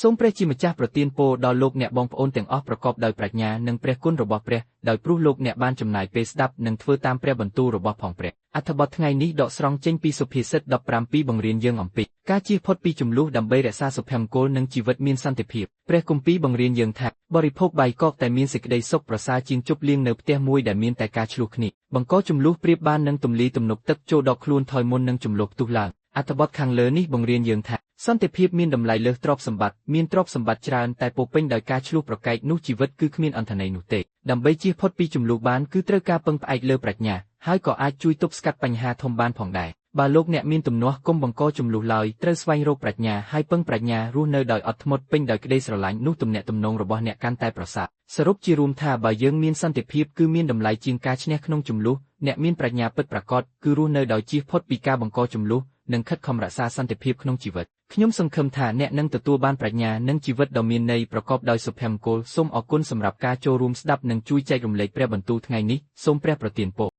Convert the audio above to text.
សូមព្រះជាម្ចាស់ប្រទានពរដល់លោកអ្នកបងប្អូនទាំងអស់ប្រកបដោយប្រាជ្ញានិងព្រះគុណរបស់ព្រះដោយព្រោះលោកអ្នកបានចំណាយពេលស្ដាប់និងធ្វើតាមព្រះបន្ទូលរបស់ផងព្រះអត្ថបទថ្ងៃនេះដកស្រង់ចេញពីសុភាសិត17បង្រៀនយើងអំពីការជៀសផុតពីជម្លោះដើម្បីរក្សាសុភមង្គលនិងជីវិតមានសន្តិភាពព្រះគម្ពីរបង្រៀនយើងថាបរិភោគបាយកកតែមានសេចក្តីសុខប្រសើរជាងជប់លៀងនៅផ្ទះមួយដែលមានតែការឈ្លោះគ្នាបង្កជម្លោះប្រៀបបាននឹងទម្លាយទំនប់ទឹកចូលដកខ្លួនថយមុននឹងជម្លោះផ្ទុះឡើងអត្ថបទខាងលើនេះបង្រៀនយើងថាសន្តិភាពមានតម្លៃលើសទ្រព្យសម្បត្តិមានទ្រព្យសម្បត្តិច្រើនតែពោពេញដោយការឈ្លោះប្រកែកនោះជីវិតគឺគ្មានអត្ថន័យនោះទេដើម្បីជៀសផុតពីជម្លោះបានគឺត្រូវការពឹងផ្អែកលើប្រាជ្ញាហើយក៏អាចជួយទប់ស្កាត់បញ្ហាធំបានផងដែរបើលោកអ្នកមានទំនាស់កុំបង្កជម្លោះឡើយត្រូវស្វែងរកប្រាជ្ញាហើយពឹងប្រាជ្ញារស់នៅដោយអត់ធ្មត់ពេញដោយក្តីស្រឡាញ់នោះទំនាក់ទំនងរបស់អ្នកកាន់តែប្រសើរសរុបជារួមថាបើយើងមានសន្តិភាពគឺមានតម្លៃជាងការឈ្នះក្នុងជម្លោះអ្នកមានប្រាជ្ញាពិតប្រាកដគឺរស់នៅដោយជៀសផុតពីការបង្កជម្លោះនិងខិតខំរក្សាសន្តិភាពក្នុងជីវិតខ្ញុំសង្ឃឹមថាអ្នកនឹងទទួលបានប្រាជ្ញានិងជីវិតដ៏មានន័យប្រកបដោយសុភមង្គលសូមអរគុណសម្រាប់ការចូលរួមស្ដាប់និងជួយចែករំលែកព្រះបន្ទូលថ្ងៃនេះសូមព្រះប្រទានពរ